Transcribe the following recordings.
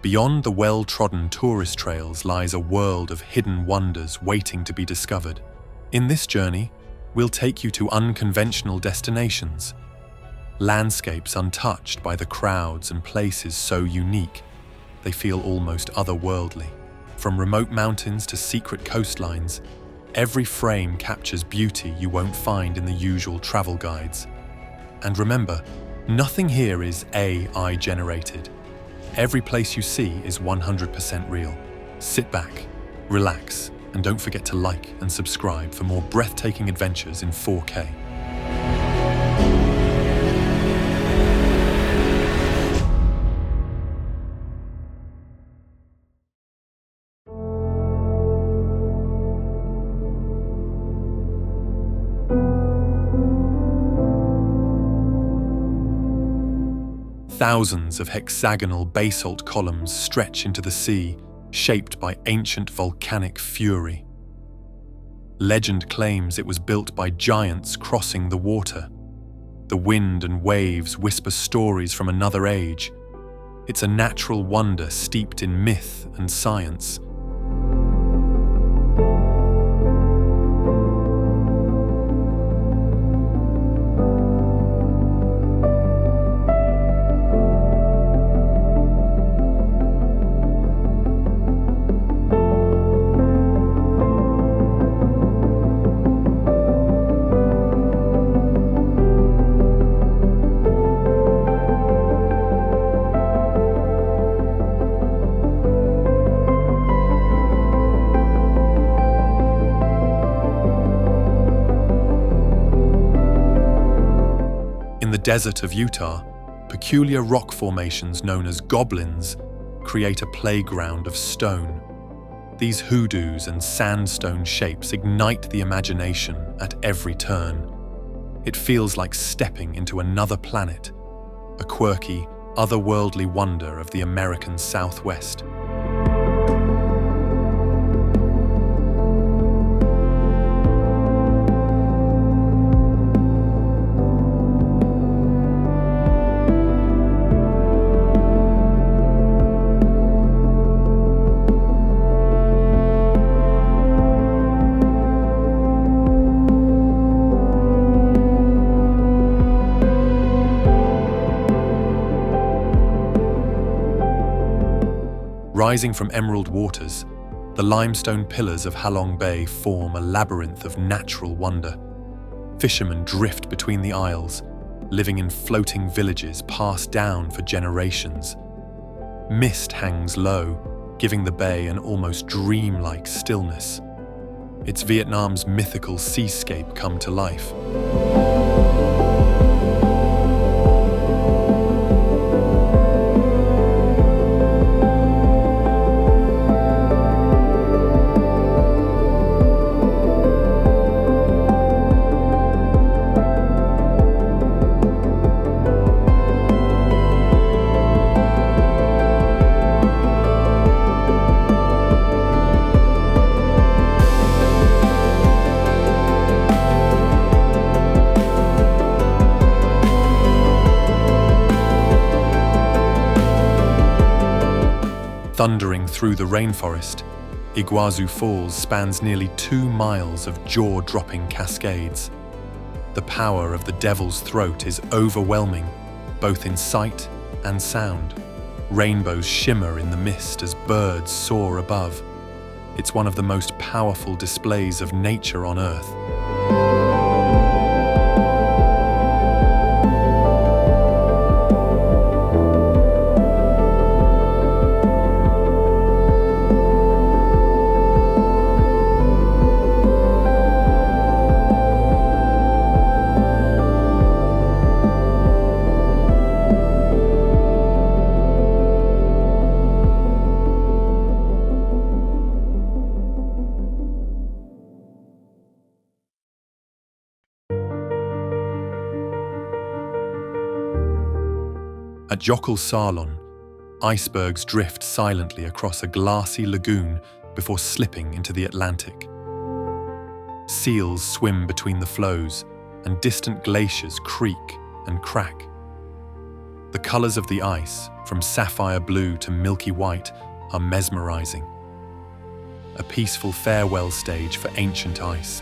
Beyond the well-trodden tourist trails lies a world of hidden wonders waiting to be discovered. In this journey, we'll take you to unconventional destinations, landscapes untouched by the crowds and places so unique they feel almost otherworldly. From remote mountains to secret coastlines, every frame captures beauty you won't find in the usual travel guides. And remember, nothing here is AI generated. Every place you see is 100% real. Sit back, relax, and don't forget to like and subscribe for more breathtaking adventures in 4K. Thousands of hexagonal basalt columns stretch into the sea, shaped by ancient volcanic fury. Legend claims it was built by giants crossing the water. The wind and waves whisper stories from another age. It's a natural wonder steeped in myth and science. In the desert of Utah, peculiar rock formations known as goblins create a playground of stone. These hoodoos and sandstone shapes ignite the imagination at every turn. It feels like stepping into another planet, a quirky, otherworldly wonder of the American Southwest. Rising from emerald waters, the limestone pillars of Halong Bay form a labyrinth of natural wonder. Fishermen drift between the isles, living in floating villages passed down for generations. Mist hangs low, giving the bay an almost dreamlike stillness. It's Vietnam's mythical seascape come to life. Thundering through the rainforest, Iguazu Falls spans nearly 2 miles of jaw-dropping cascades. The power of the Devil's Throat is overwhelming, both in sight and sound. Rainbows shimmer in the mist as birds soar above. It's one of the most powerful displays of nature on Earth. At Jokul Salon, icebergs drift silently across a glassy lagoon before slipping into the Atlantic. Seals swim between the flows, and distant glaciers creak and crack. The The colors of the ice, from sapphire blue to milky white, are mesmerizing. A peaceful farewell stage for ancient ice.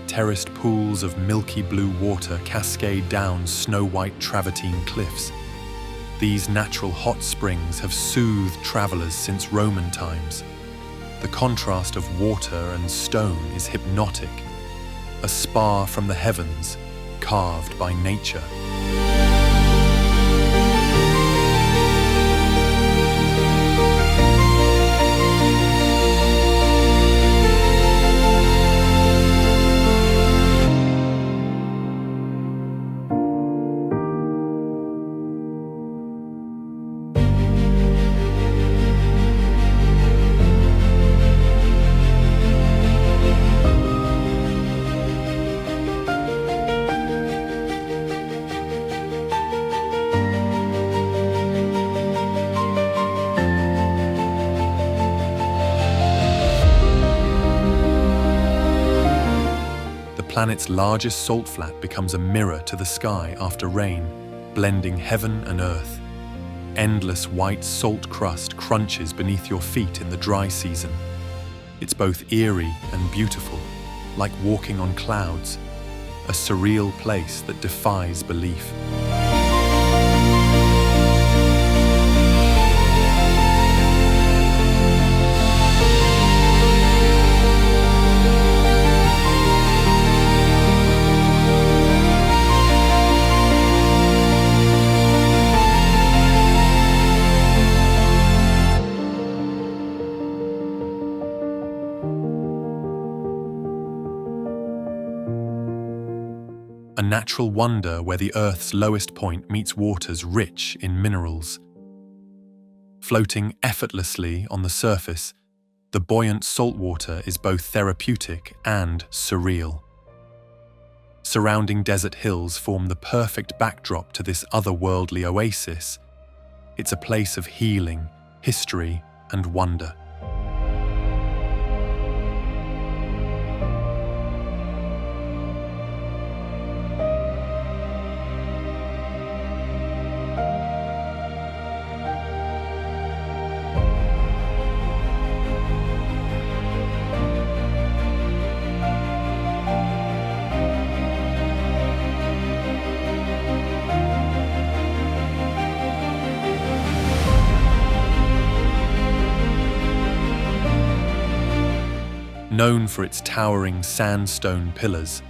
Terraced pools of milky blue water cascade down snow-white travertine cliffs. These natural hot springs have soothed travelers since Roman times. The contrast of water and stone is hypnotic, a spa from the heavens, carved by nature. The planet's largest salt flat becomes a mirror to the sky after rain, blending heaven and earth. Endless white salt crust crunches beneath your feet in the dry season. It's both eerie and beautiful, like walking on clouds, a surreal place that defies belief. A natural wonder where the Earth's lowest point meets waters rich in minerals. Floating effortlessly on the surface, the buoyant salt water is both therapeutic and surreal. Surrounding desert hills form the perfect backdrop to this otherworldly oasis. It's a place of healing, history, and wonder. Known for its towering sandstone pillars,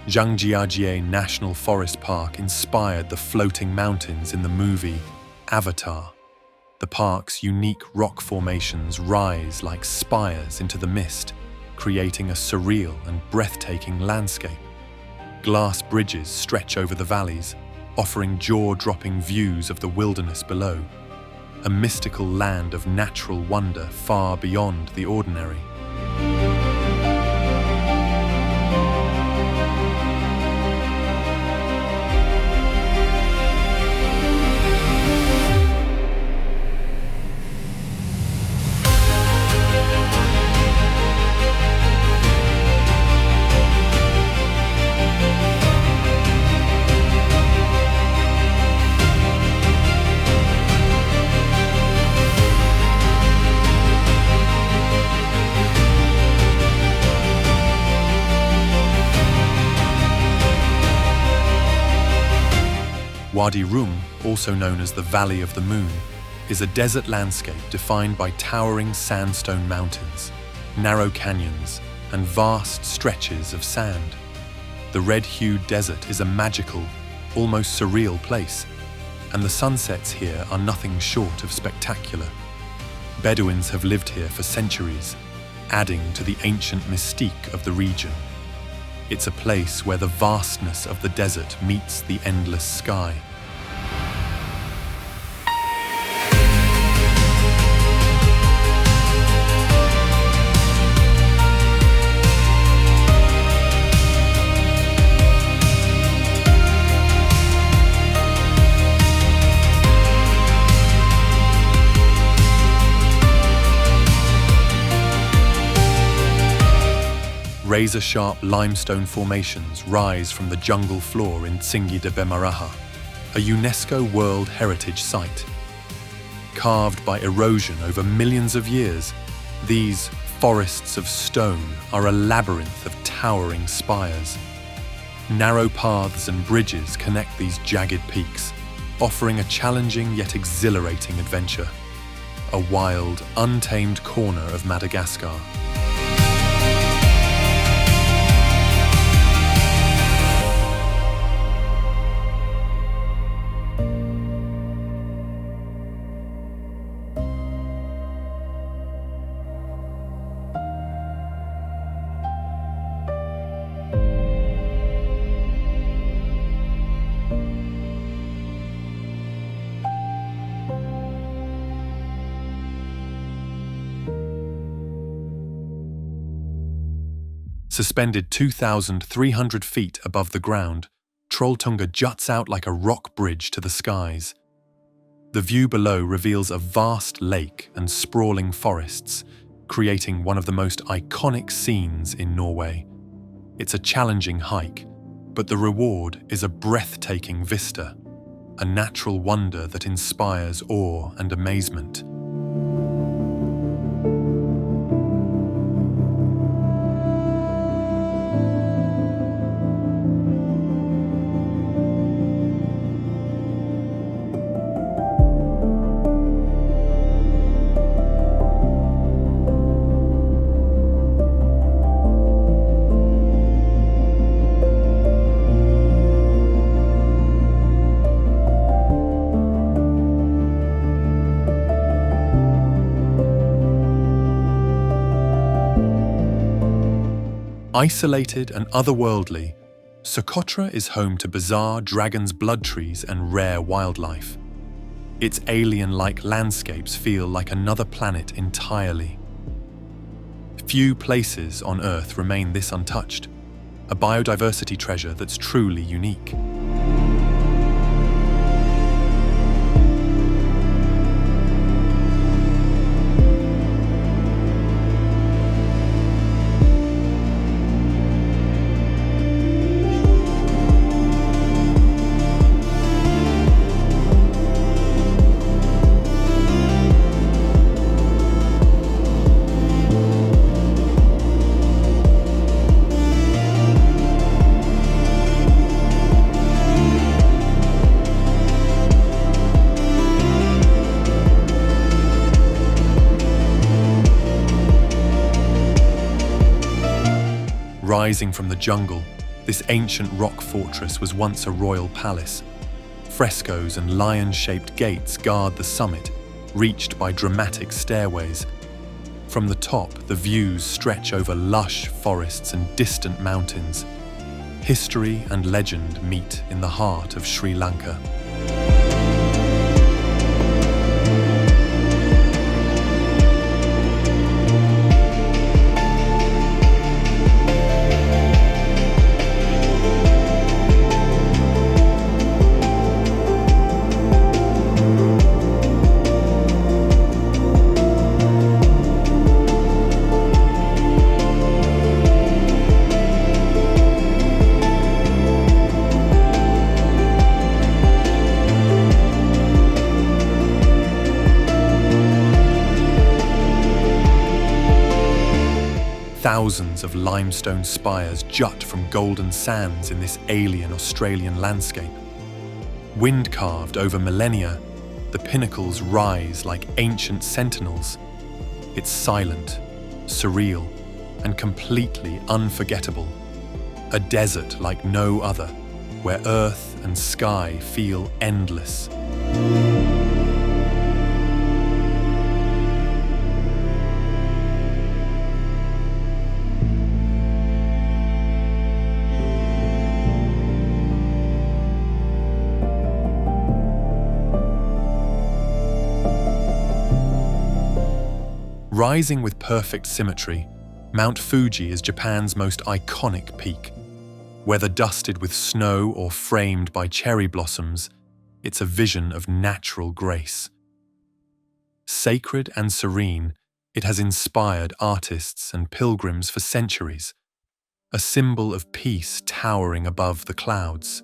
Zhangjiajie National Forest Park inspired the floating mountains in the movie Avatar. The park's unique rock formations rise like spires into the mist, creating a surreal and breathtaking landscape. Glass bridges stretch over the valleys, offering jaw-dropping views of the wilderness below, a mystical land of natural wonder far beyond the ordinary. Wadi Rum, also known as the Valley of the Moon, is a desert landscape defined by towering sandstone mountains, narrow canyons, and vast stretches of sand. The red-hued desert is a magical, almost surreal place, and the sunsets here are nothing short of spectacular. Bedouins have lived here for centuries, adding to the ancient mystique of the region. It's a place where the vastness of the desert meets the endless sky. Razor-sharp limestone formations rise from the jungle floor in Tsingy de Bemaraha, a UNESCO World Heritage Site. Carved by erosion over millions of years, these forests of stone are a labyrinth of towering spires. Narrow paths and bridges connect these jagged peaks, offering a challenging yet exhilarating adventure. A wild, untamed corner of Madagascar. Suspended 2,300 feet above the ground, Trolltunga juts out like a rock bridge to the skies. The view below reveals a vast lake and sprawling forests, creating one of the most iconic scenes in Norway. It's a challenging hike, but the reward is a breathtaking vista, a natural wonder that inspires awe and amazement. Isolated and otherworldly, Socotra is home to bizarre dragon's blood trees and rare wildlife. Its alien-like landscapes feel like another planet entirely. Few places on Earth remain this untouched, a biodiversity treasure that's truly unique. Rising from the jungle, this ancient rock fortress was once a royal palace. Frescoes and lion-shaped gates guard the summit, reached by dramatic stairways. From the top, the views stretch over lush forests and distant mountains. History and legend meet in the heart of Sri Lanka. Thousands of limestone spires jut from golden sands in this alien Australian landscape. Wind-carved over millennia, the pinnacles rise like ancient sentinels. It's silent, surreal, and completely unforgettable. A desert like no other, where earth and sky feel endless. Rising with perfect symmetry, Mount Fuji is Japan's most iconic peak. Whether dusted with snow or framed by cherry blossoms, it's a vision of natural grace. Sacred and serene, it has inspired artists and pilgrims for centuries, a symbol of peace towering above the clouds.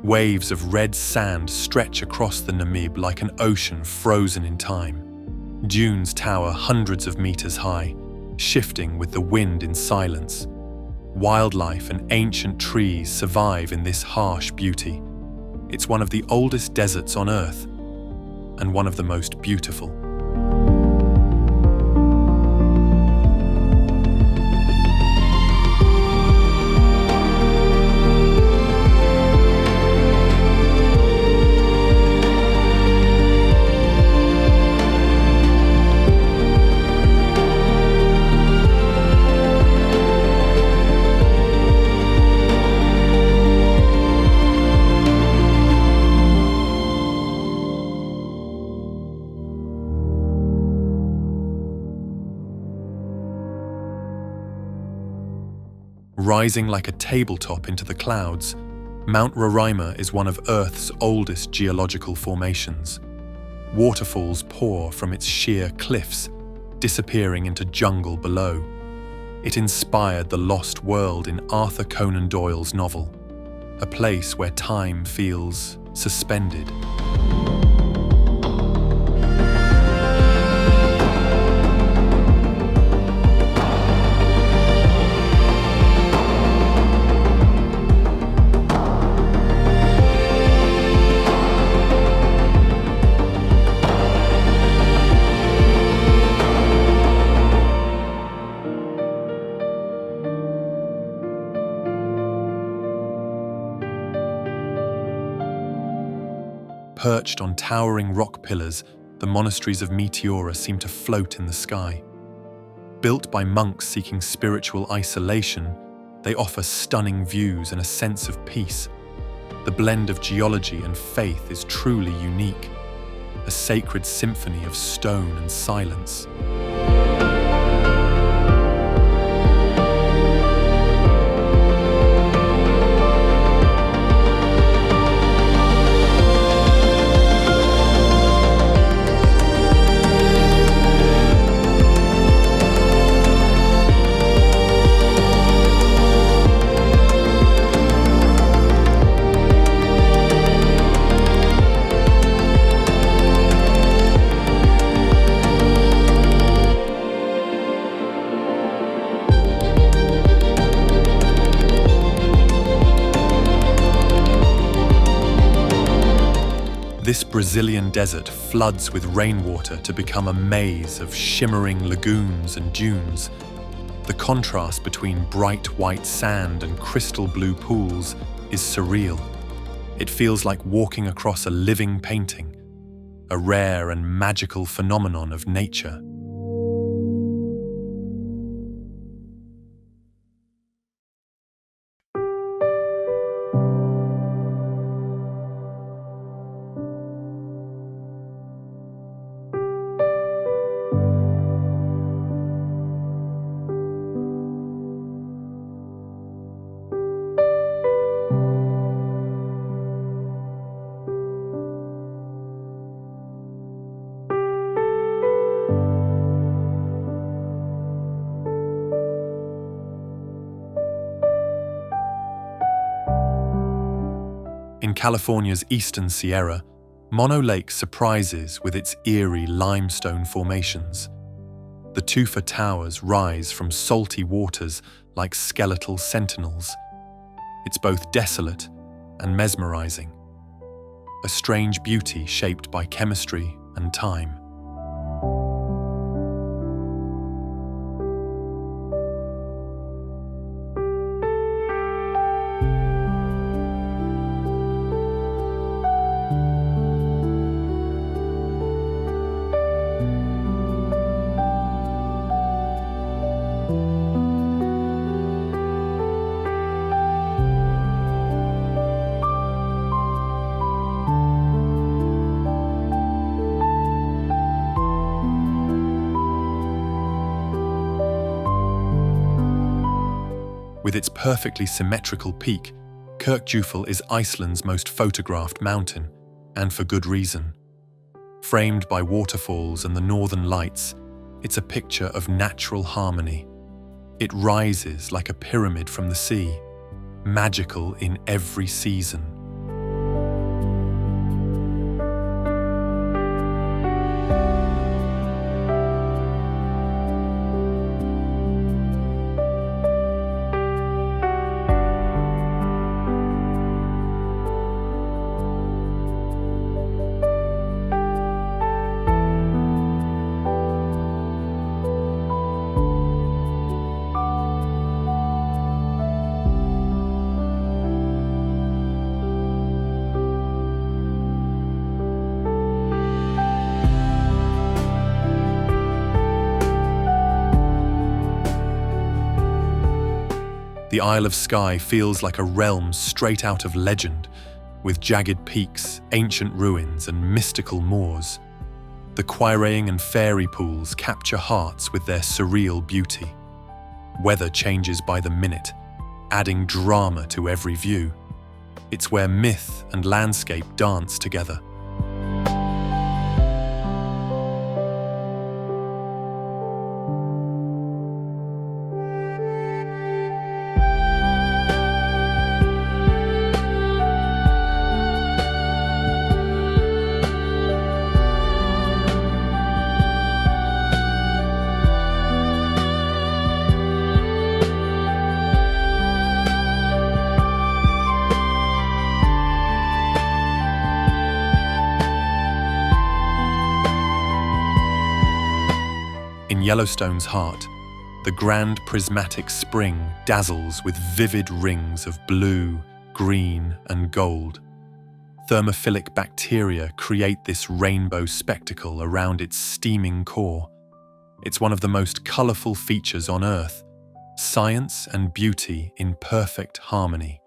Waves of red sand stretch across the Namib like an ocean frozen in time. Dunes tower hundreds of meters high, shifting with the wind in silence. Wildlife and ancient trees survive in this harsh beauty. It's one of the oldest deserts on Earth, and one of the most beautiful. Rising like a tabletop into the clouds, Mount Roraima is one of Earth's oldest geological formations. Waterfalls pour from its sheer cliffs, disappearing into jungle below. It inspired the lost world in Arthur Conan Doyle's novel, a place where time feels suspended. Perched on towering rock pillars, the monasteries of Meteora seem to float in the sky. Built by monks seeking spiritual isolation, they offer stunning views and a sense of peace. The blend of geology and faith is truly unique, a sacred symphony of stone and silence. This Brazilian desert floods with rainwater to become a maze of shimmering lagoons and dunes. The contrast between bright white sand and crystal blue pools is surreal. It feels like walking across a living painting, a rare and magical phenomenon of nature. In California's eastern Sierra, Mono Lake surprises with its eerie limestone formations. The Tufa Towers rise from salty waters like skeletal sentinels. It's both desolate and mesmerizing. a strange beauty shaped by chemistry and time. With its perfectly symmetrical peak, Kirkjufell is Iceland's most photographed mountain, and for good reason. Framed by waterfalls and the northern lights, it's a picture of natural harmony. It rises like a pyramid from the sea, magical in every season. The Isle of Skye feels like a realm straight out of legend, with jagged peaks, ancient ruins, and mystical moors. The quarrying and fairy pools capture hearts with their surreal beauty. Weather changes by the minute, adding drama to every view. It's where myth and landscape dance together. In Yellowstone's heart, the grand prismatic spring dazzles with vivid rings of blue, green, and gold. Thermophilic bacteria create this rainbow spectacle around its steaming core. It's one of the most colorful features on Earth, science and beauty in perfect harmony.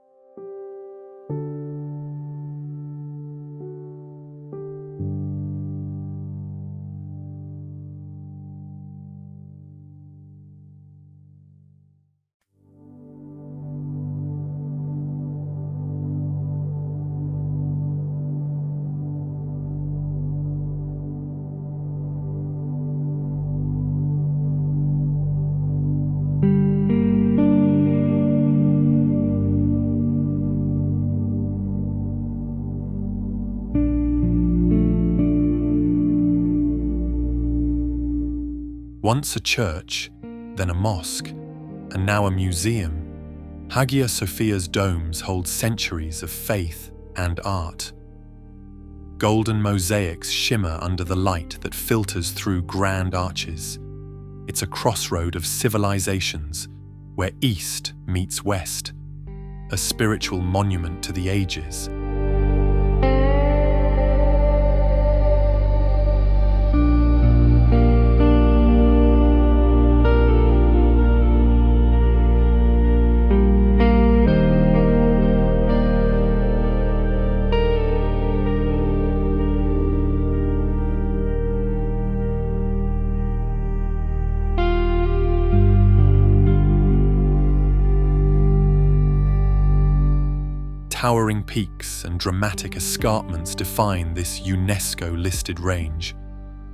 Once a church, then a mosque, and now a museum, Hagia Sophia's domes hold centuries of faith and art. Golden mosaics shimmer under the light that filters through grand arches. It's a crossroad of civilizations, where East meets West, a spiritual monument to the ages. Towering peaks and dramatic escarpments define this UNESCO-listed range.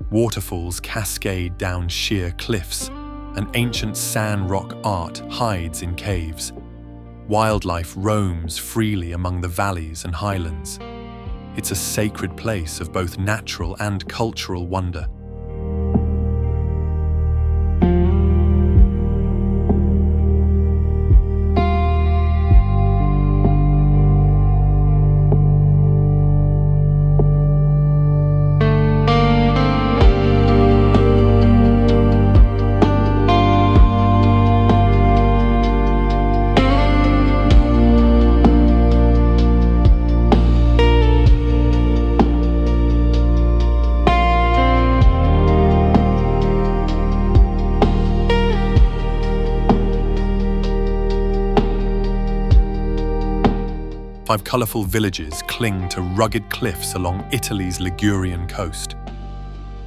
Waterfalls cascade down sheer cliffs, and ancient sand rock art hides in caves. Wildlife roams freely among the valleys and highlands. It's a sacred place of both natural and cultural wonder. 5 colourful villages cling to rugged cliffs along Italy's Ligurian coast.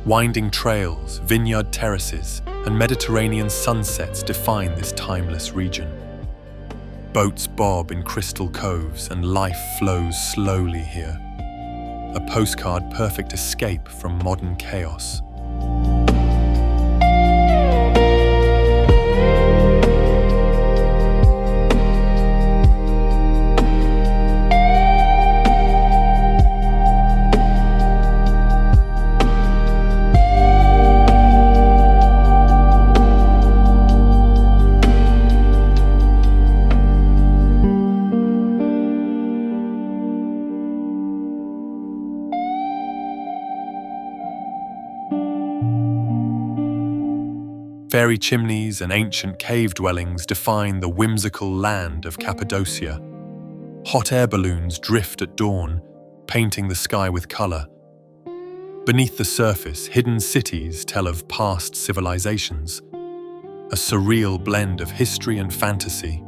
Winding trails, vineyard terraces, and Mediterranean sunsets define this timeless region. Boats bob in crystal coves and life flows slowly here. A postcard-perfect escape from modern chaos. Fairy chimneys and ancient cave dwellings define the whimsical land of Cappadocia. Hot air balloons drift at dawn, painting the sky with colour. Beneath the surface, hidden cities tell of past civilizations, a surreal blend of history and fantasy.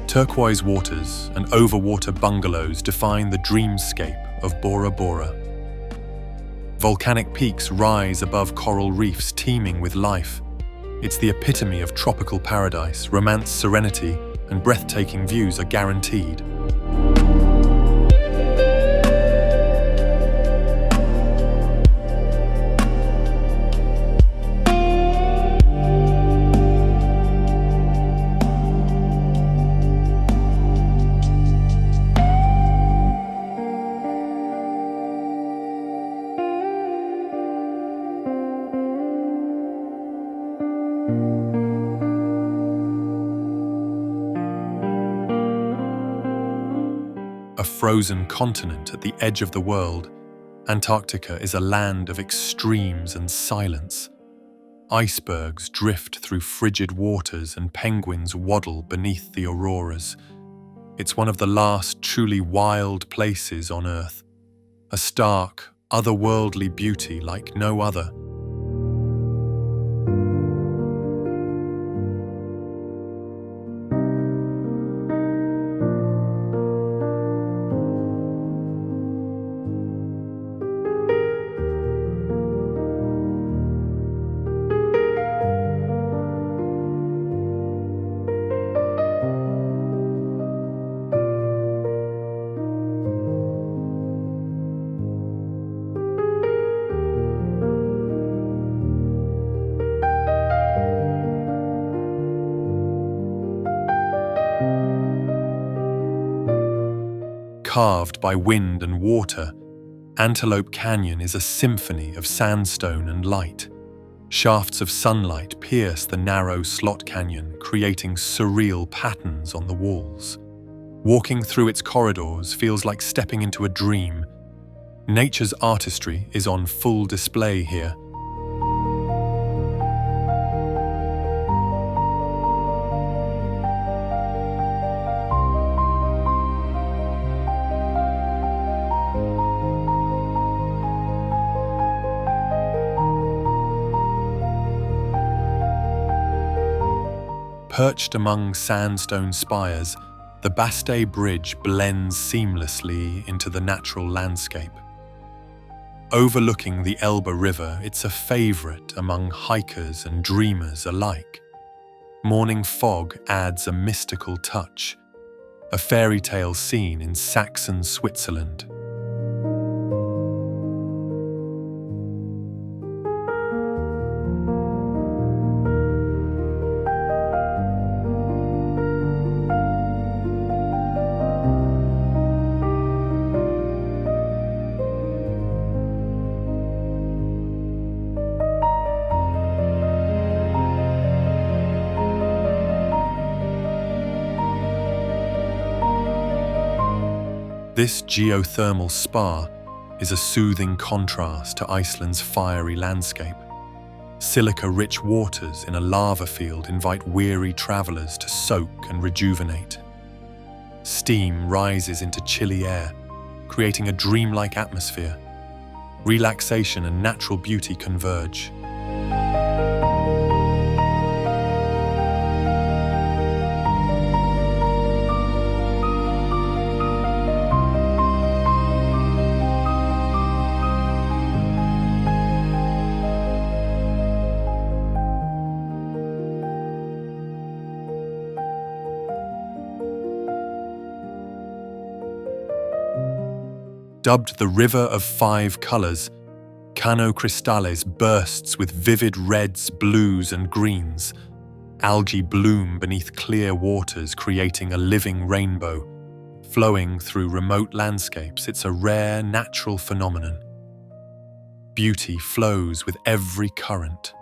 Turquoise waters and overwater bungalows define the dreamscape of Bora Bora. Volcanic peaks rise above coral reefs teeming with life. It's the epitome of tropical paradise. Romance, serenity, and breathtaking views are guaranteed. A frozen continent at the edge of the world, Antarctica is a land of extremes and silence. Icebergs drift through frigid waters and penguins waddle beneath the auroras. It's one of the last truly wild places on Earth. A stark, otherworldly beauty like no other. Carved by wind and water, Antelope Canyon is a symphony of sandstone and light. Shafts of sunlight pierce the narrow slot canyon, creating surreal patterns on the walls. Walking through its corridors feels like stepping into a dream. Nature's artistry is on full display here. Perched among sandstone spires, the Baste Bridge blends seamlessly into the natural landscape. Overlooking the Elbe River, it's a favorite among hikers and dreamers alike. Morning fog adds a mystical touch, a fairy tale scene in Saxon Switzerland. This geothermal spa is a soothing contrast to Iceland's fiery landscape. Silica-rich waters in a lava field invite weary travelers to soak and rejuvenate. Steam rises into chilly air, creating a dreamlike atmosphere. Relaxation and natural beauty converge. Dubbed the River of Five Colors, Cano Cristales bursts with vivid reds, blues, and greens. Algae bloom beneath clear waters, creating a living rainbow. Flowing through remote landscapes, it's a rare, natural phenomenon. Beauty flows with every current.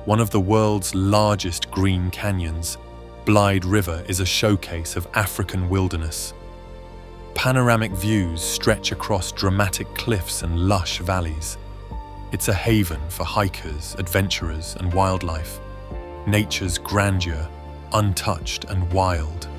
One of the world's largest green canyons, Blyde River is a showcase of African wilderness. Panoramic views stretch across dramatic cliffs and lush valleys. It's a haven for hikers, adventurers, and wildlife. Nature's grandeur, untouched and wild.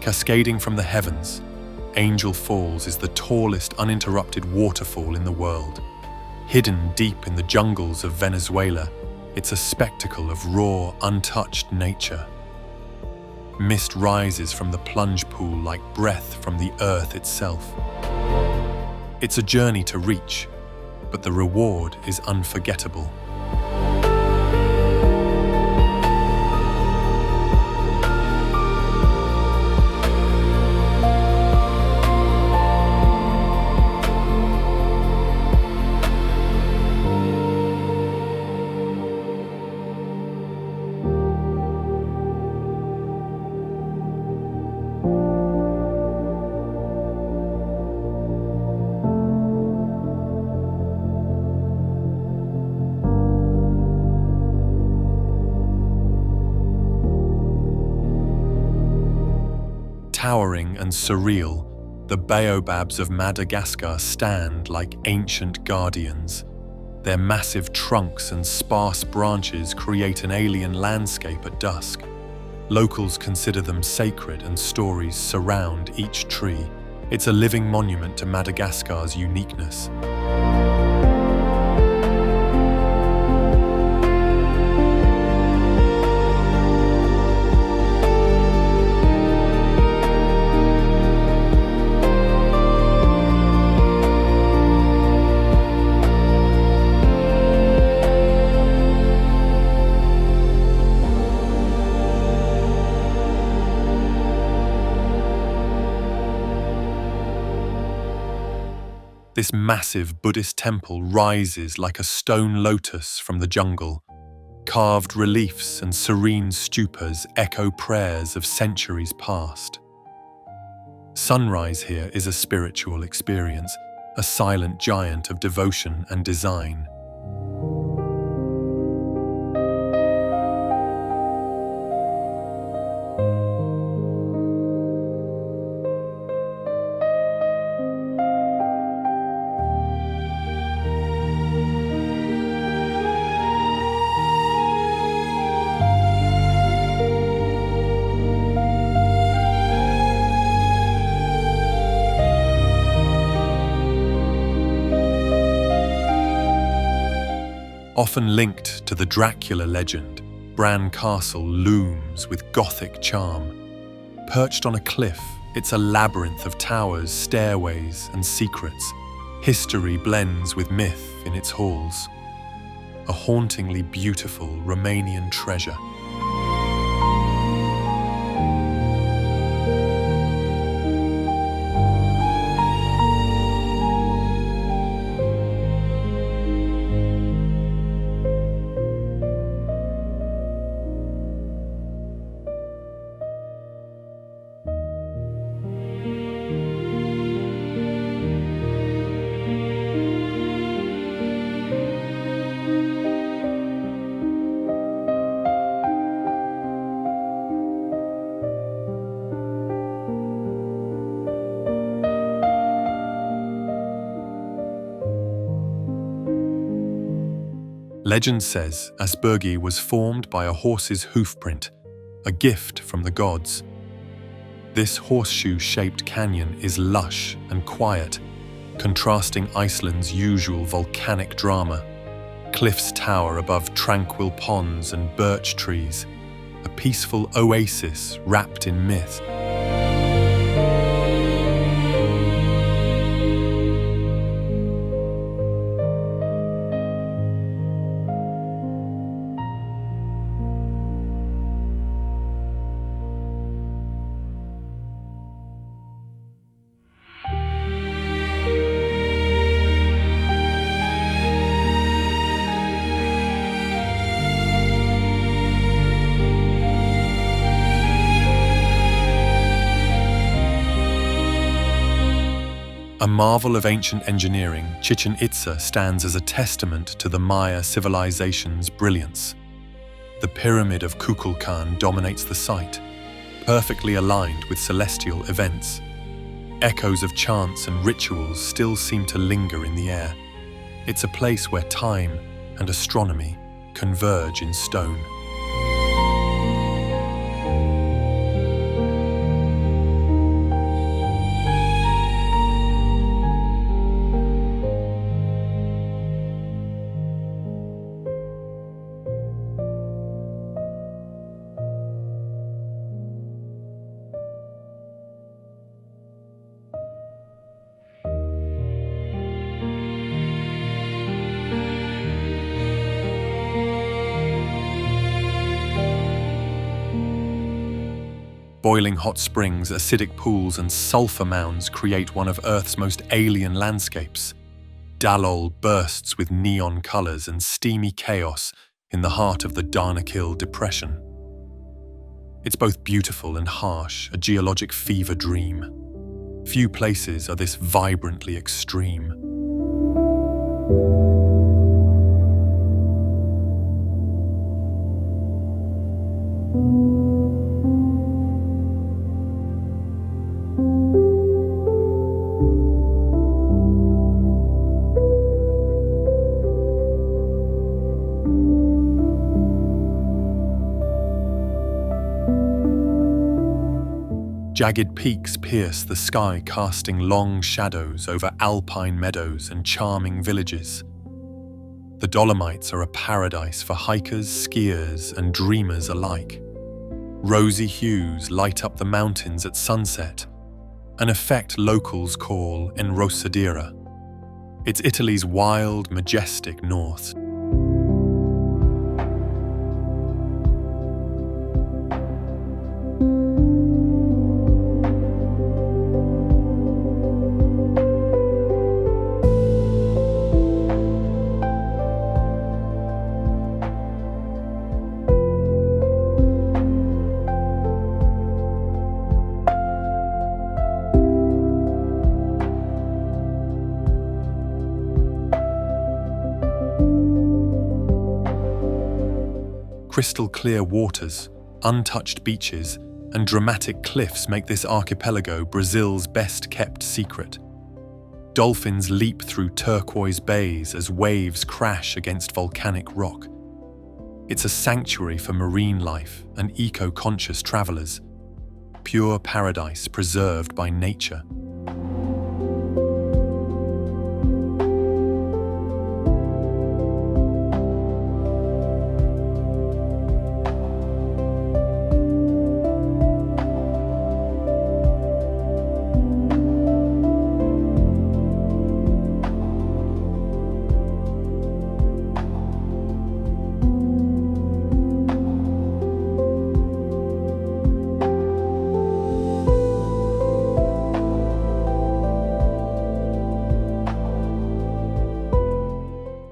Cascading from the heavens, Angel Falls is the tallest uninterrupted waterfall in the world. Hidden deep in the jungles of Venezuela, it's a spectacle of raw, untouched nature. Mist rises from the plunge pool like breath from the earth itself. It's a journey to reach, but the reward is unforgettable. Towering and surreal, the baobabs of Madagascar stand like ancient guardians. Their massive trunks and sparse branches create an alien landscape at dusk. Locals consider them sacred and stories surround each tree. It's a living monument to Madagascar's uniqueness. This massive Buddhist temple rises like a stone lotus from the jungle. Carved reliefs and serene stupas echo prayers of centuries past. Sunrise here is a spiritual experience, a silent giant of devotion and design. Often linked to the Dracula legend, Bran Castle looms with Gothic charm. Perched on a cliff, it's a labyrinth of towers, stairways, and secrets. History blends with myth in its halls. A hauntingly beautiful Romanian treasure. Legend says Aspergi was formed by a horse's hoofprint, a gift from the gods. This horseshoe-shaped canyon is lush and quiet, contrasting Iceland's usual volcanic drama. Cliffs tower above tranquil ponds and birch trees, a peaceful oasis wrapped in myth. A marvel of ancient engineering, Chichen Itza stands as a testament to the Maya civilization's brilliance. The pyramid of Kukulkan dominates the site, perfectly aligned with celestial events. Echoes of chants and rituals still seem to linger in the air. It's a place where time and astronomy converge in stone. Boiling hot springs, acidic pools, and sulfur mounds create one of Earth's most alien landscapes. Dalol bursts with neon colors and steamy chaos in the heart of the Darnakil Depression. It's both beautiful and harsh, a geologic fever dream. Few places are this vibrantly extreme. Jagged peaks pierce the sky, casting long shadows over alpine meadows and charming villages. The Dolomites are a paradise for hikers, skiers, and dreamers alike. Rosy hues light up the mountains at sunset, an effect locals call enrosadira. It's Italy's wild, majestic north. Crystal clear waters, untouched beaches, and dramatic cliffs make this archipelago Brazil's best-kept secret. Dolphins leap through turquoise bays as waves crash against volcanic rock. It's a sanctuary for marine life and eco-conscious travelers. Pure paradise preserved by nature.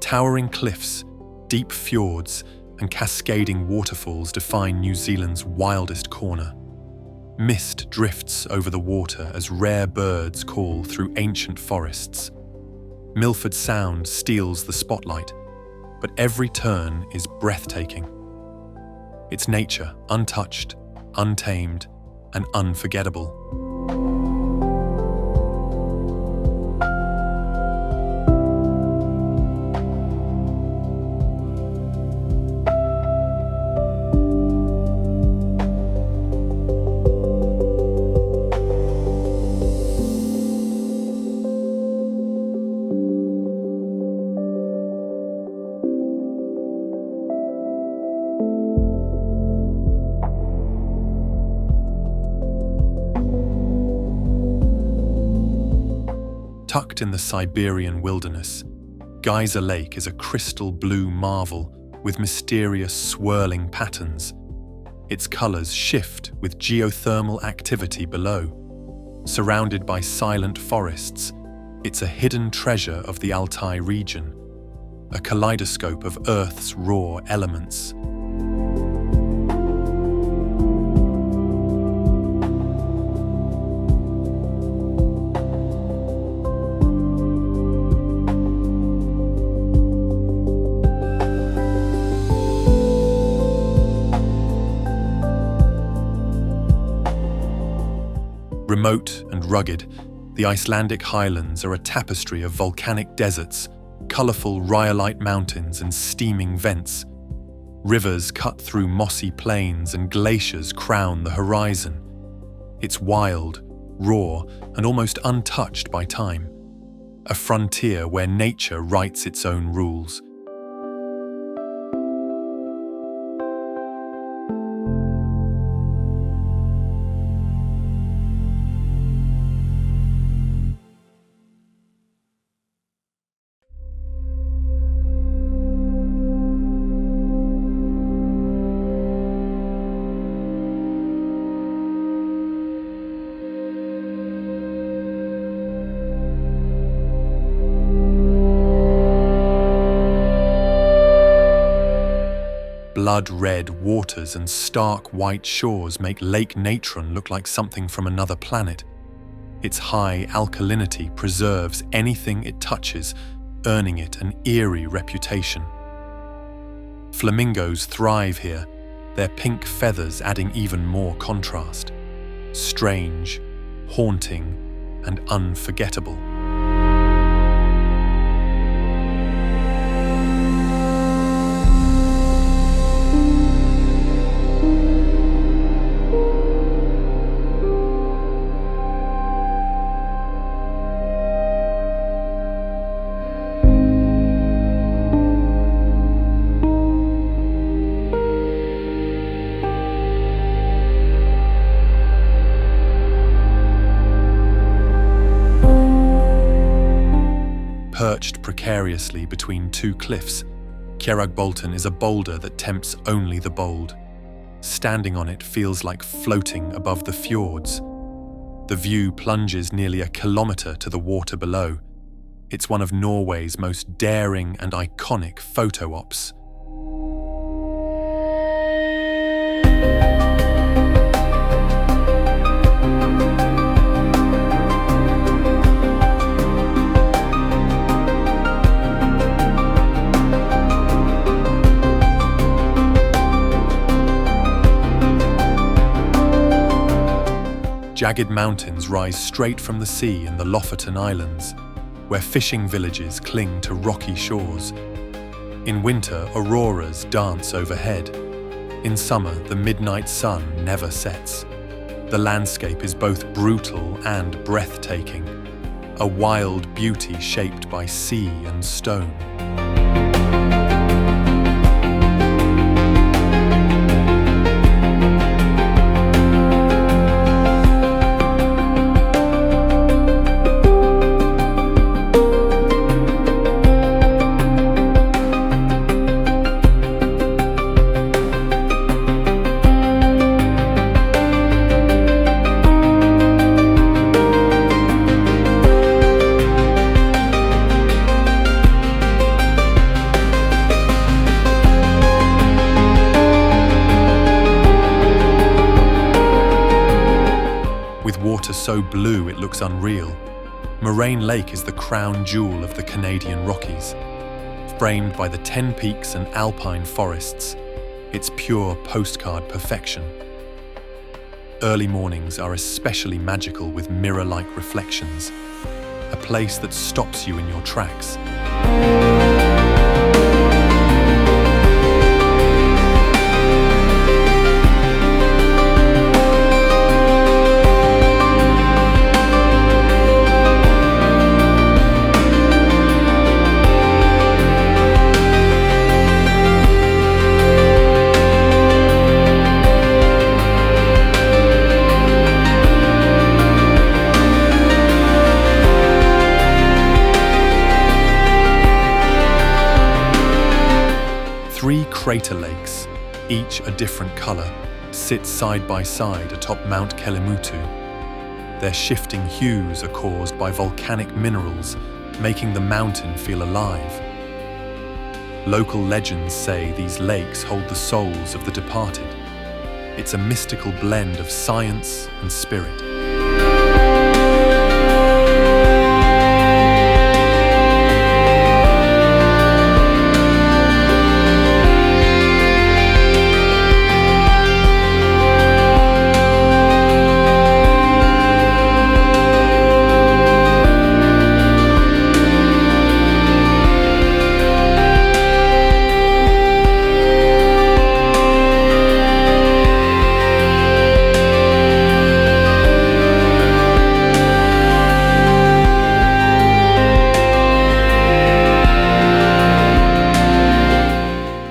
Towering cliffs, deep fjords, and cascading waterfalls define New Zealand's wildest corner. Mist drifts over the water as rare birds call through ancient forests. Milford Sound steals the spotlight, but every turn is breathtaking. It's nature, untouched, untamed, and unforgettable. Tucked in the Siberian wilderness, Geyser Lake is a crystal blue marvel with mysterious swirling patterns. Its colors shift with geothermal activity below. Surrounded by silent forests, it's a hidden treasure of the Altai region, a kaleidoscope of Earth's raw elements. Remote and rugged, the Icelandic highlands are a tapestry of volcanic deserts, colourful rhyolite mountains and steaming vents. Rivers cut through mossy plains and glaciers crown the horizon. It's wild, raw, and almost untouched by time. A frontier where nature writes its own rules. Blood-red waters and stark white shores make Lake Natron look like something from another planet. Its high alkalinity preserves anything it touches, earning it an eerie reputation. Flamingos thrive here, their pink feathers adding even more contrast. Strange, haunting, and unforgettable. Perched precariously between two cliffs, Bolton is a boulder that tempts only the bold. Standing on it feels like floating above the fjords. The view plunges nearly a kilometre to the water below. It's one of Norway's most daring and iconic photo ops. Jagged mountains rise straight from the sea in the Lofoten Islands, where fishing villages cling to rocky shores. In winter, auroras dance overhead. In summer, the midnight sun never sets. The landscape is both brutal and breathtaking, a wild beauty shaped by sea and stone. blue it looks unreal, Moraine Lake is the crown jewel of the Canadian Rockies. Framed by the 10 peaks and alpine forests, it's pure postcard perfection. Early mornings are especially magical with mirror-like reflections, a place that stops you in your tracks. Three crater lakes, each a different color, sit side by side atop Mount Kelimutu. Their shifting hues are caused by volcanic minerals, making the mountain feel alive. Local legends say these lakes hold the souls of the departed. It's a mystical blend of science and spirit.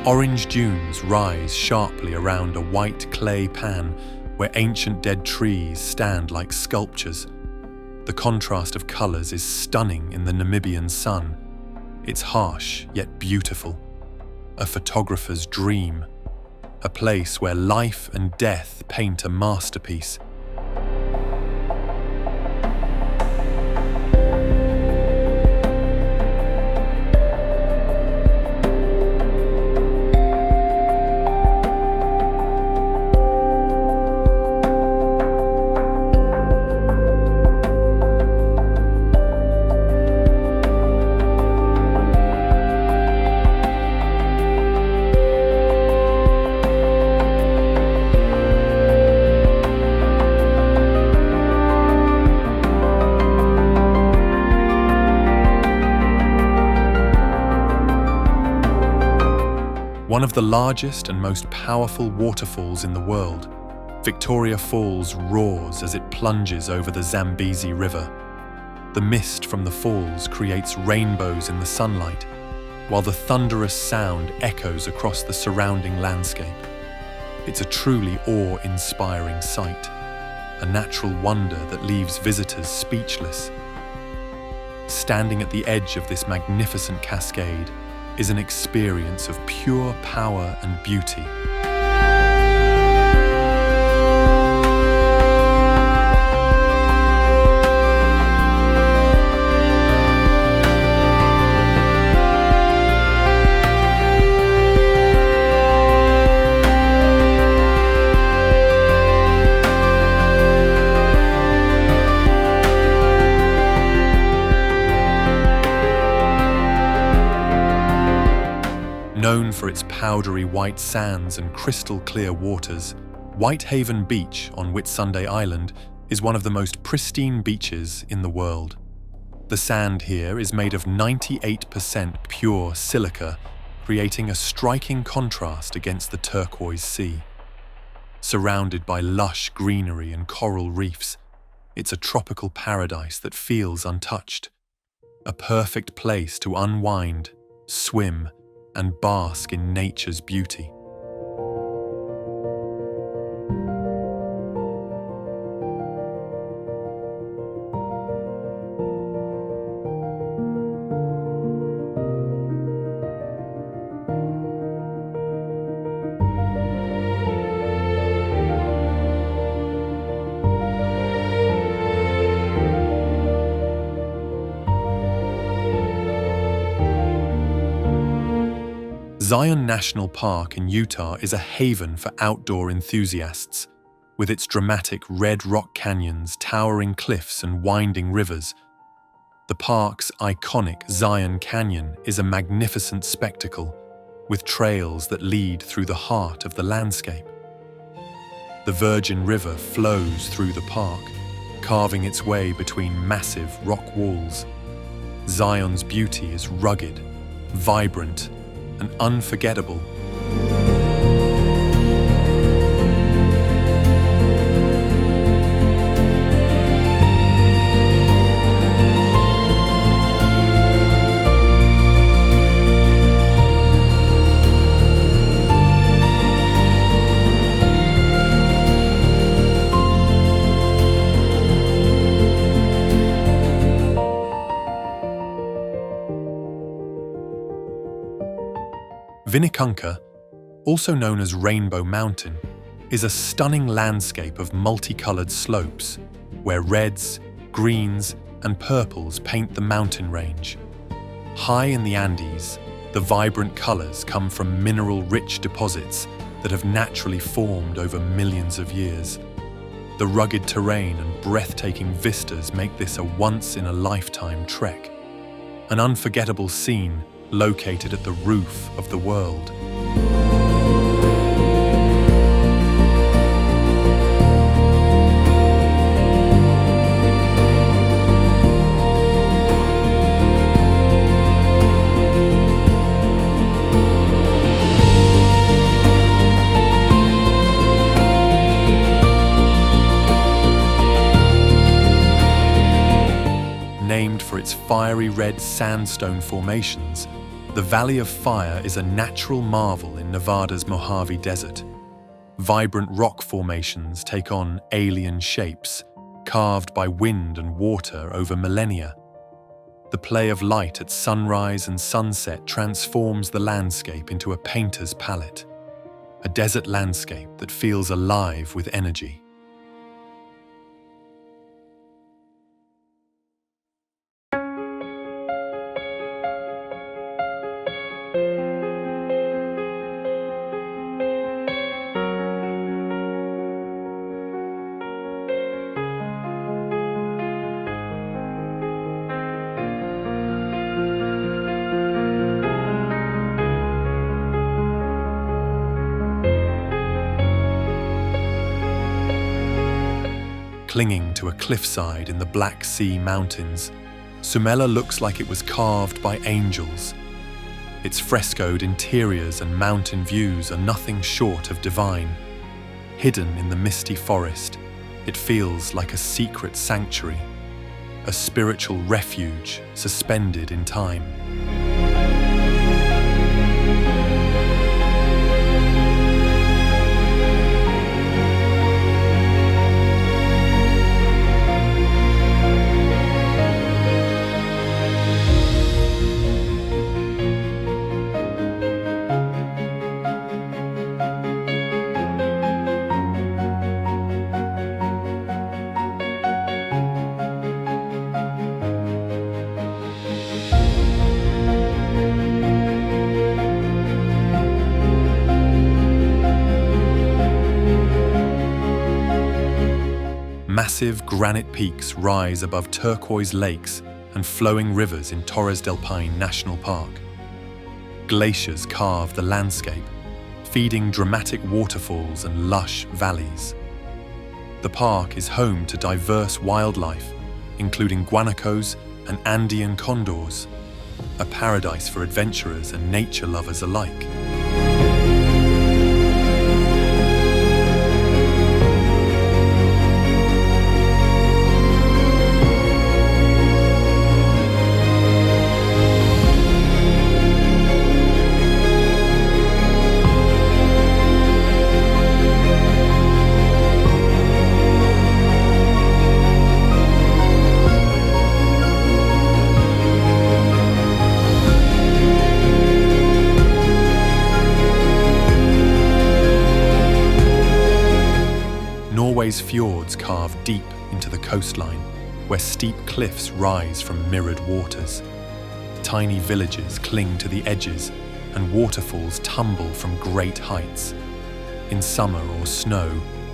Orange dunes rise sharply around a white clay pan where ancient dead trees stand like sculptures. The contrast of colors is stunning in the Namibian sun. It's harsh yet beautiful, a photographer's dream, a place where life and death paint a masterpiece. One of the largest and most powerful waterfalls in the world, Victoria Falls roars as it plunges over the Zambezi River. The mist from the falls creates rainbows in the sunlight, while the thunderous sound echoes across the surrounding landscape. It's a truly awe-inspiring sight, a natural wonder that leaves visitors speechless. Standing at the edge of this magnificent cascade is an experience of pure power and beauty. Known for its powdery white sands and crystal-clear waters, Whitehaven Beach on Whitsunday Island is one of the most pristine beaches in the world. The sand here is made of 98% pure silica, creating a striking contrast against the turquoise sea. Surrounded by lush greenery and coral reefs, it's a tropical paradise that feels untouched. A perfect place to unwind, swim, and bask in nature's beauty. Zion National Park in Utah is a haven for outdoor enthusiasts. with its dramatic red rock canyons, towering cliffs, and winding rivers. The park's iconic Zion Canyon is a magnificent spectacle, with trails that lead through the heart of the landscape. The Virgin River flows through the park, carving its way between massive rock walls. Zion's beauty is rugged, vibrant, and unforgettable. Winnekunke, also known as Rainbow Mountain, is a stunning landscape of multicolored slopes, where reds, greens, and purples paint the mountain range. High in the Andes, the vibrant colors come from mineral-rich deposits that have naturally formed over millions of years. The rugged terrain and breathtaking vistas make this a once-in-a-lifetime trek, an unforgettable scene located at the roof of the world. Named for its fiery red sandstone formations, the Valley of Fire is a natural marvel in Nevada's Mojave Desert. Vibrant rock formations take on alien shapes, carved by wind and water over millennia. The play of light at sunrise and sunset transforms the landscape into a painter's palette, a desert landscape that feels alive with energy. Clinging to a cliffside in the Black Sea Mountains, Sumela looks like it was carved by angels. Its frescoed interiors and mountain views are nothing short of divine. Hidden in the misty forest, it feels like a secret sanctuary, a spiritual refuge suspended in time. Massive granite peaks rise above turquoise lakes and flowing rivers in Torres del Paine National Park. Glaciers carve the landscape, feeding dramatic waterfalls and lush valleys. The park is home to diverse wildlife, including guanacos and Andean condors, a paradise for adventurers and nature lovers alike. Norway's fjords carve deep into the coastline, where steep cliffs rise from mirrored waters. Tiny villages cling to the edges, and waterfalls tumble from great heights. In summer or snow,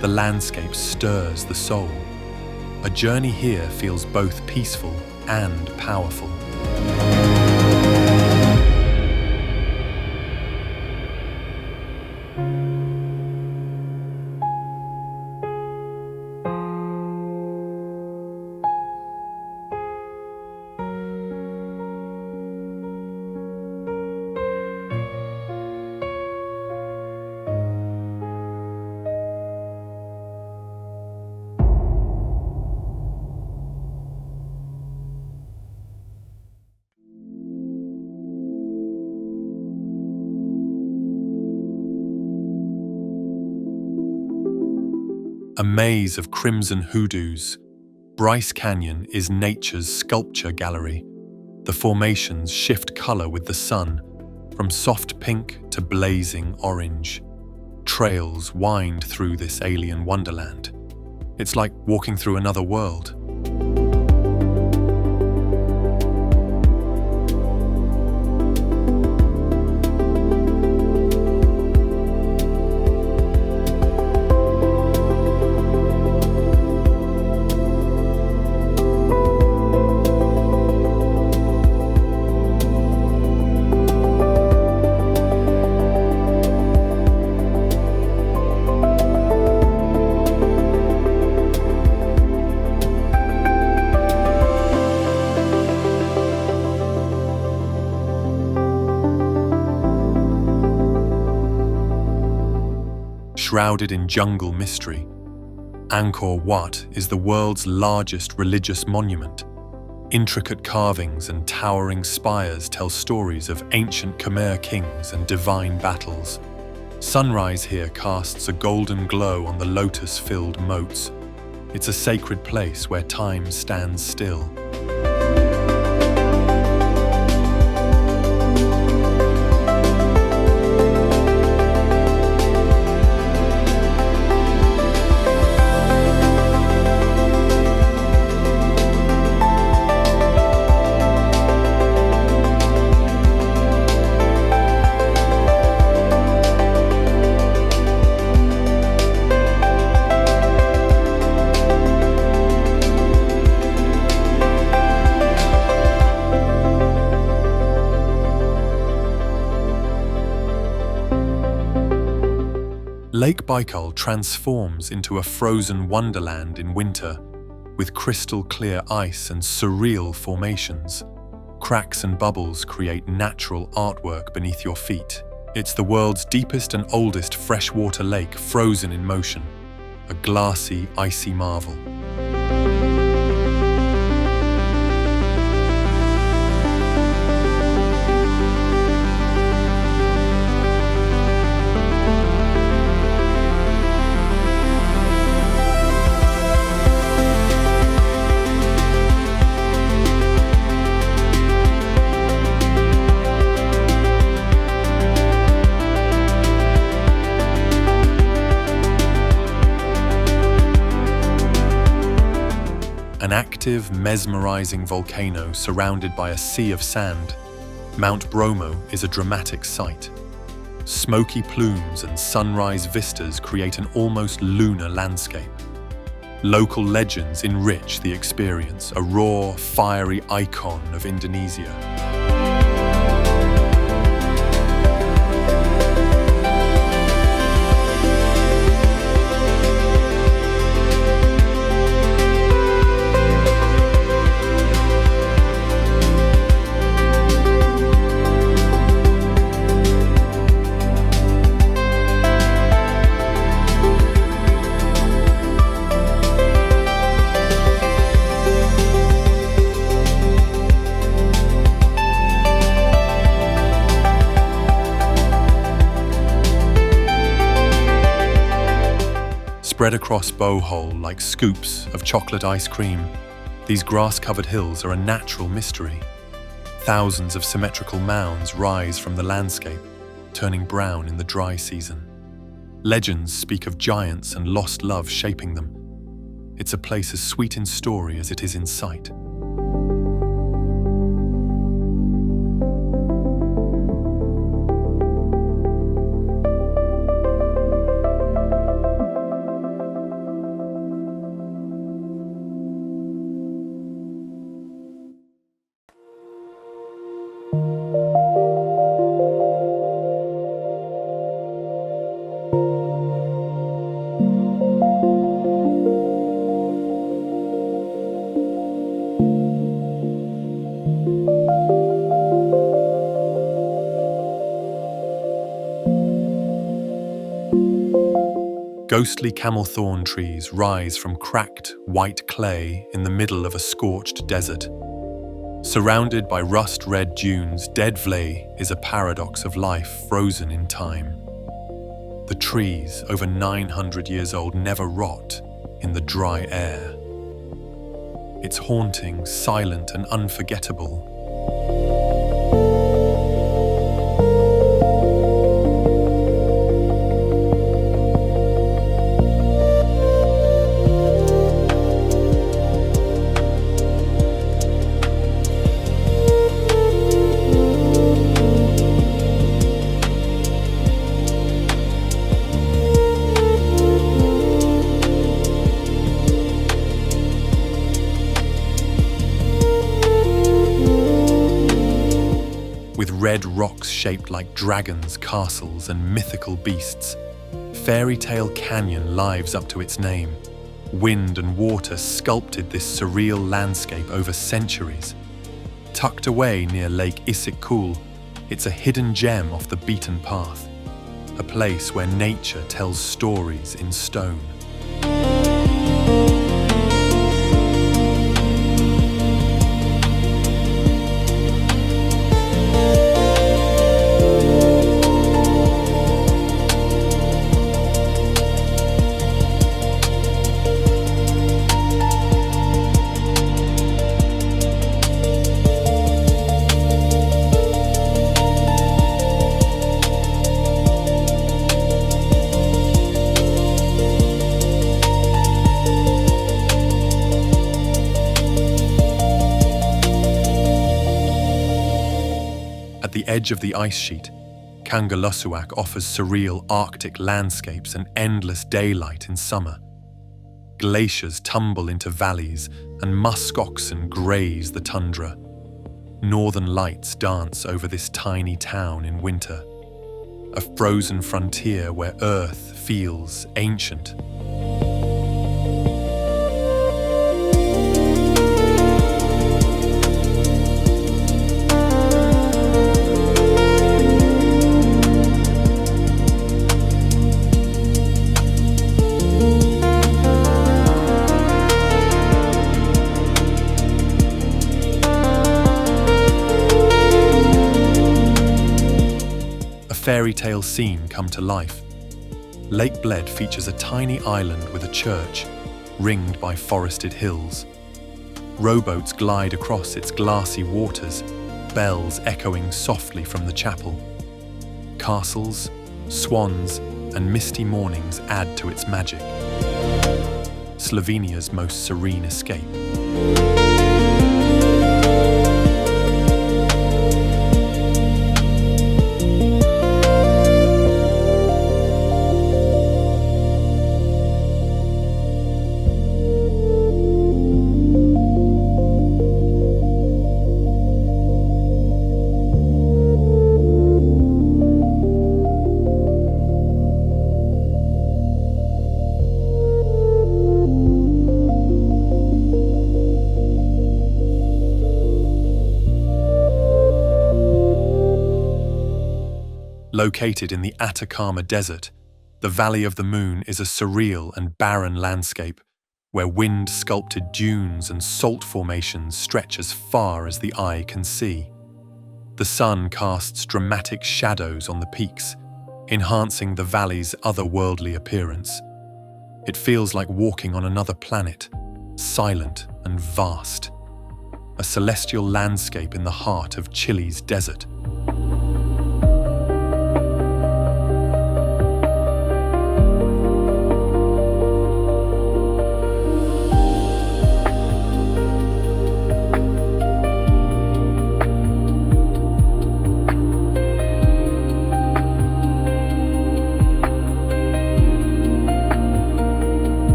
the landscape stirs the soul. A journey here feels both peaceful and powerful. A maze of crimson hoodoos, Bryce Canyon is nature's sculpture gallery. The formations shift color with the sun, from soft pink to blazing orange. Trails wind through this alien wonderland. It's like walking through another world. Shrouded in jungle mystery, Angkor Wat is the world's largest religious monument. Intricate carvings and towering spires tell stories of ancient Khmer kings and divine battles. Sunrise here casts a golden glow on the lotus-filled moats. It's a sacred place where time stands still. Lake Baikal transforms into a frozen wonderland in winter, with crystal-clear ice and surreal formations. Cracks and bubbles create natural artwork beneath your feet. It's the world's deepest and oldest freshwater lake frozen in motion, a glassy, icy marvel. An active, mesmerizing volcano surrounded by a sea of sand, Mount Bromo is a dramatic sight. Smoky plumes and sunrise vistas create an almost lunar landscape. Local legends enrich the experience, a raw, fiery icon of Indonesia. Spread across Bohol like scoops of chocolate ice cream, these grass-covered hills are a natural mystery. Thousands of symmetrical mounds rise from the landscape, turning brown in the dry season. Legends speak of giants and lost love shaping them. It's a place as sweet in story as it is in sight. Ghostly camel thorn trees rise from cracked, white clay in the middle of a scorched desert. Surrounded by rust-red dunes, Deadvley is a paradox of life frozen in time. The trees, over 900 years old, never rot in the dry air. It's haunting, silent, and unforgettable. With red rocks shaped like dragons, castles, and mythical beasts, Fairy Tale Canyon lives up to its name. Wind and water sculpted this surreal landscape over centuries. Tucked away near Lake Issyk-Kul, it's a hidden gem off the beaten path, a place where nature tells stories in stone. At the edge of the ice sheet, Kangerlussuaq offers surreal Arctic landscapes and endless daylight in summer. Glaciers tumble into valleys and musk oxen graze the tundra. Northern lights dance over this tiny town in winter, a frozen frontier where Earth feels ancient. Fairy tale scene come to life. Lake Bled features a tiny island with a church, ringed by forested hills. Rowboats glide across its glassy waters, bells echoing softly from the chapel. Castles, swans, and misty mornings add to its magic. Slovenia's most serene escape. Located in the Atacama Desert, the Valley of the Moon is a surreal and barren landscape where wind-sculpted dunes and salt formations stretch as far as the eye can see. The sun casts dramatic shadows on the peaks, enhancing the valley's otherworldly appearance. It feels like walking on another planet, silent and vast. A celestial landscape in the heart of Chile's desert.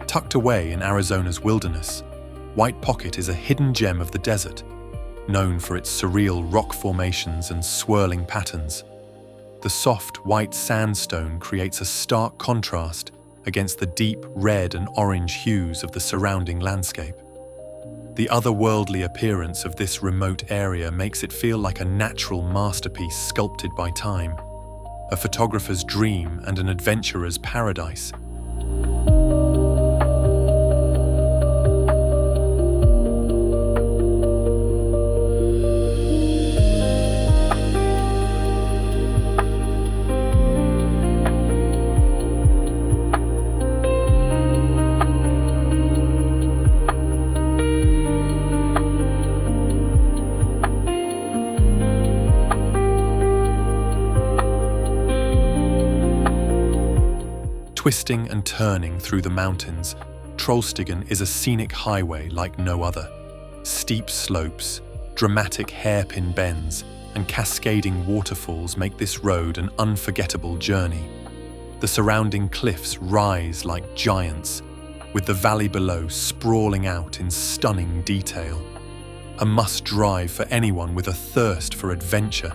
Tucked away in Arizona's wilderness, White Pocket is a hidden gem of the desert, known for its surreal rock formations and swirling patterns. The soft white sandstone creates a stark contrast against the deep red and orange hues of the surrounding landscape. The otherworldly appearance of this remote area makes it feel like a natural masterpiece sculpted by time, a photographer's dream and an adventurer's paradise. Twisting and turning through the mountains, Trollstigen is a scenic highway like no other. Steep slopes, dramatic hairpin bends, and cascading waterfalls make this road an unforgettable journey. The surrounding cliffs rise like giants, with the valley below sprawling out in stunning detail. A must-drive for anyone with a thirst for adventure.